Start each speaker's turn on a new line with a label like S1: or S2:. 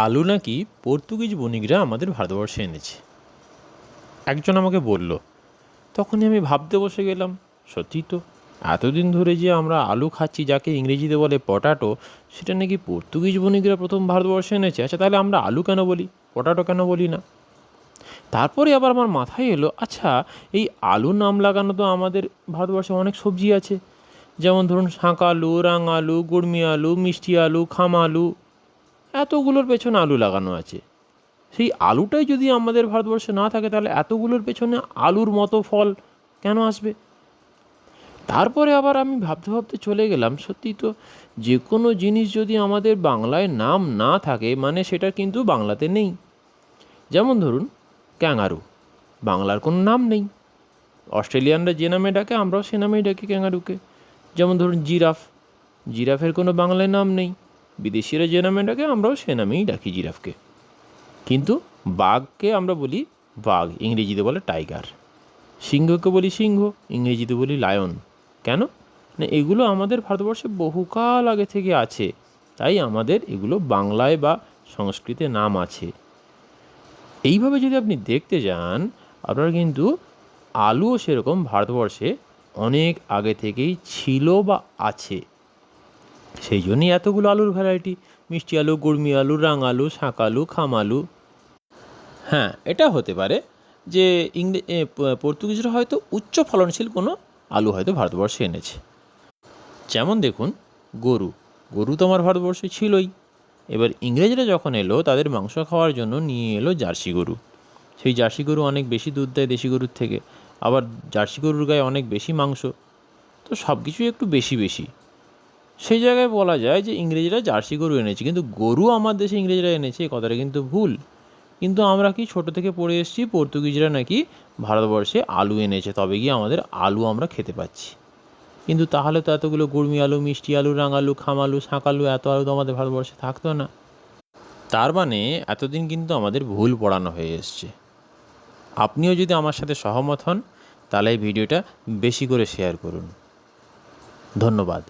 S1: আলু নাকি পর্তুগিজ বণিকরা আমাদের ভারতবর্ষে এনেছে, একজন আমাকে বলল। তখনই আমি ভাবতে বসে গেলাম, সত্যি তো, এতদিন ধরে যে আমরা আলু খাচ্ছি, যাকে ইংরেজিতে বলে পটাটো, সেটা নাকি পর্তুগিজ বণিকরা প্রথম ভারতবর্ষে এনেছে। আচ্ছা, তাহলে আমরা আলু কেন বলি, পটাটো কেন বলি না? তারপরে আবার আমার মাথায় এলো, আচ্ছা, এই আলু নাম লাগানো তো আমাদের ভারতবর্ষে অনেক সবজি আছে, যেমন ধরুন শাঁক আলু, রাঙ আলু, গুড়মি আলু, মিষ্টি আলু, খাম আলু, এতগুলোর পেছনে আলু লাগানো আছে। সেই আলুটাই যদি আমাদের ভারতবর্ষে না থাকে, তাহলে এতগুলোর পেছনে আলুর মতো ফল কেন আসবে? তারপরে আবার আমি ভাবতে ভাবতে চলে গেলাম, সত্যি তো, যে কোনো জিনিস যদি আমাদের বাংলায় নাম না থাকে, মানে সেটা কিন্তু বাংলাতে নেই। যেমন ধরুন ক্যাঙারু, বাংলার কোনো নাম নেই। অস্ট্রেলিয়ানরা যে নামে ডাকে, আমরাও সে নামেই ডাকি ক্যাঙারুকে। যেমন ধরুন জিরাফ, জিরাফের কোনো বাংলায় নাম নেই। বিদেশিরা যে নামে ডাকে, আমরাও সে নামেই ডাকি জিরাফকে। কিন্তু বাঘকে আমরা বলি বাঘ, ইংরেজিতে বলে টাইগার। সিংহকে বলি সিংহ, ইংরেজিতে বলি লায়ন। কেন না, এগুলো আমাদের ভারতবর্ষে বহুকাল আগে থেকে আছে, তাই আমাদের এগুলো বাংলায় বা সংস্কৃতে নাম আছে। এইভাবে যদি আপনি দেখতে যান, আপনার কিন্তু আলুও সেরকম ভারতবর্ষে অনেক আগে থেকেই ছিল বা আছে। সেই জন্যই এতগুলো আলুর ভ্যারাইটি, মিষ্টি আলু, গুড়মি আলু, রাঙ আলু, শাঁক আলু, খাম আলু। হ্যাঁ, এটা হতে পারে যে পর্তুগিজরা হয়তো উচ্চ ফলনশীল কোনো আলু হয়তো ভারতবর্ষে এনেছে। যেমন দেখুন, গরু, গরু তো আমার ভারতবর্ষে ছিলই। এবার ইংরেজরা যখন এলো, তাদের মাংস খাওয়ার জন্য নিয়ে এলো জার্সি গরু। সেই জার্সি গরু অনেক বেশি দুধ দেয় দেশি গরুর থেকে, আবার জার্সি গরুর গায়ে অনেক বেশি মাংস, তো সব কিছুই একটু বেশি বেশি। সেই জায়গায় বলা যায় যে ইংরেজরা জার্সি গরু এনেছে, কিন্তু গরু আমার দেশে ইংরেজরা এনেছে, এই কথাটা কিন্তু ভুল। কিন্তু আমরা কি ছোটো থেকে পড়ে এসেছি পর্তুগিজরা নাকি ভারতবর্ষে আলু এনেছে, তবে গিয়ে আমাদের আলু আমরা খেতে পাচ্ছি। কিন্তু তাহলে তো এতগুলো গুড়মি আলু, মিষ্টি আলু, রাঙ আলু, খাম আলু, শাঁক আলু, এত আলু তো আমাদের ভারতবর্ষে থাকতো না। তার মানে এতদিন কিন্তু আমাদের ভুল পড়ানো হয়ে এসছে। আপনিও যদি আমার সাথে সহমত হন, তাহলে এই ভিডিওটা বেশি করে শেয়ার করুন। ধন্যবাদ।